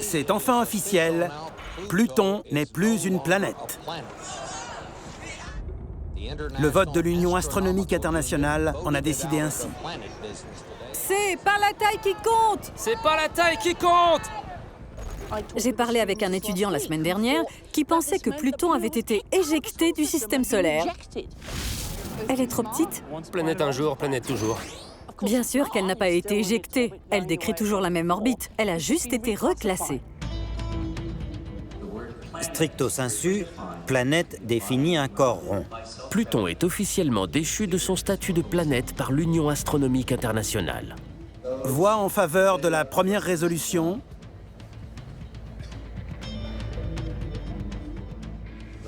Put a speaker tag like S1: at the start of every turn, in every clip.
S1: C'est enfin officiel, Pluton n'est plus une planète. Le vote de l'Union astronomique internationale en a décidé ainsi.
S2: C'est pas la taille qui compte!
S3: C'est pas la taille qui compte!
S2: J'ai parlé avec un étudiant la semaine dernière qui pensait que Pluton avait été éjecté du système solaire. Elle est trop petite?
S3: Planète un jour, planète toujours.
S2: Bien sûr qu'elle n'a pas été éjectée. Elle décrit toujours la même orbite. Elle a juste été reclassée.
S4: Stricto sensu, planète définit un corps rond.
S5: Pluton est officiellement déchu de son statut de planète par l'Union astronomique internationale.
S1: Voix en faveur de la première résolution.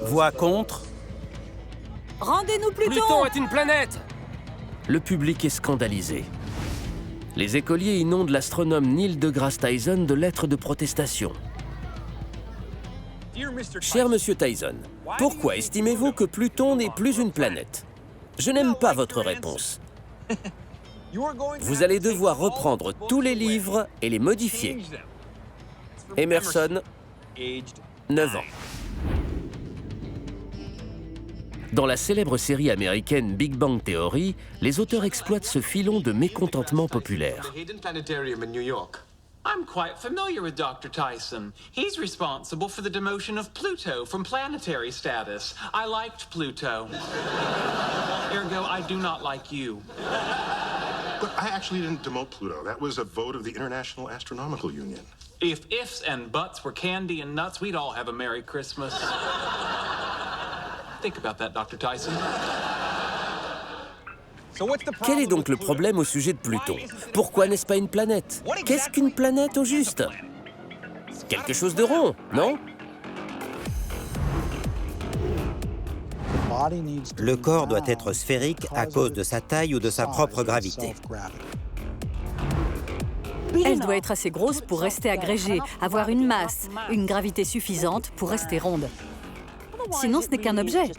S1: Voix contre.
S2: Rendez-nous Pluton!
S3: Pluton est une planète!
S5: Le public est scandalisé. Les écoliers inondent l'astronome Neil deGrasse Tyson de lettres de protestation. Cher Monsieur Tyson, pourquoi estimez-vous que Pluton n'est plus une planète? Je n'aime pas votre réponse. Vous allez devoir reprendre tous les livres et les modifier. Emerson, 9 ans. Dans la célèbre série américaine Big Bang Theory, les auteurs exploitent ce filon de mécontentement populaire.
S6: I'm quite familiar with Dr. Tyson. He's responsible for the demotion of Pluto from planetary status. I liked Pluto. Ergo, I do not like you.
S7: But I actually didn't demote Pluto. That was a vote of the International Astronomical Union.
S6: If ifs and buts were candy and nuts, we'd all have a Merry Christmas. Think about that, Dr. Tyson.
S5: Quel est donc le problème au sujet de Pluton? Pourquoi n'est-ce pas une planète? Qu'est-ce qu'une planète au juste? Quelque chose de rond, non?
S4: Le corps doit être sphérique à cause de sa taille ou de sa propre gravité.
S2: Elle doit être assez grosse pour rester agrégée, avoir une masse, une gravité suffisante pour rester ronde. Sinon, ce n'est qu'un objet.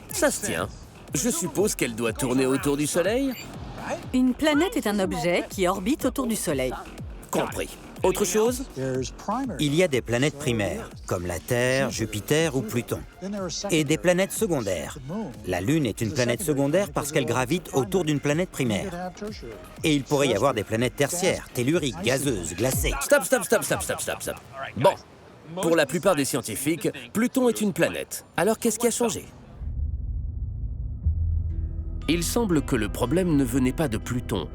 S5: Ça se tient. Je suppose qu'elle doit tourner autour du Soleil?
S2: Une planète est un objet qui orbite autour du Soleil.
S5: Compris. Autre chose?
S4: Il y a des planètes primaires, comme la Terre, Jupiter ou Pluton, et des planètes secondaires. La Lune est une planète secondaire parce qu'elle gravite autour d'une planète primaire. Et il pourrait y avoir des planètes tertiaires, telluriques, gazeuses, glacées.
S5: Stop. Bon, pour la plupart des scientifiques, Pluton est une planète. Alors qu'est-ce qui a changé? Il semble que le problème ne venait pas de Pluton,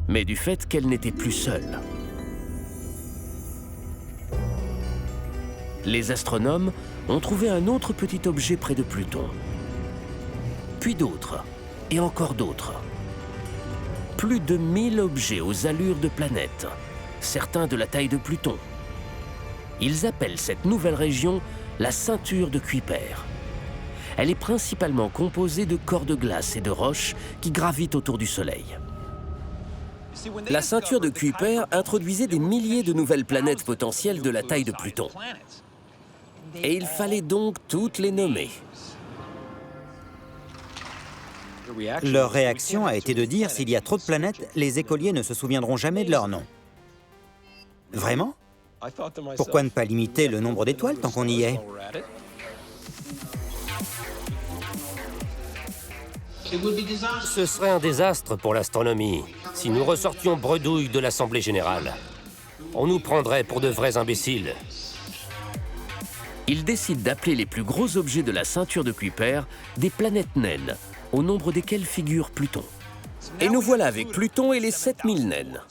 S5: mais du fait qu'elle n'était plus seule. Les astronomes ont trouvé un autre petit objet près de Pluton. Puis d'autres, et encore d'autres. Plus de 1000 objets aux allures de planètes, certains de la taille de Pluton. Ils appellent cette nouvelle région la ceinture de Kuiper. Elle est principalement composée de corps de glace et de roches qui gravitent autour du Soleil. La ceinture de Kuiper introduisait des milliers de nouvelles planètes potentielles de la taille de Pluton. Et il fallait donc toutes les nommer.
S4: Leur réaction a été de dire s'il y a trop de planètes, les écoliers ne se souviendront jamais de leur nom. Vraiment? Pourquoi ne pas limiter le nombre d'étoiles tant qu'on y est?
S3: Ce serait un désastre pour l'astronomie si nous ressortions bredouille de l'Assemblée générale. On nous prendrait pour de vrais imbéciles.
S5: Ils décident d'appeler les plus gros objets de la ceinture de Kuiper des planètes naines, au nombre desquelles figure Pluton. Et nous voilà avec Pluton et les 7000 naines.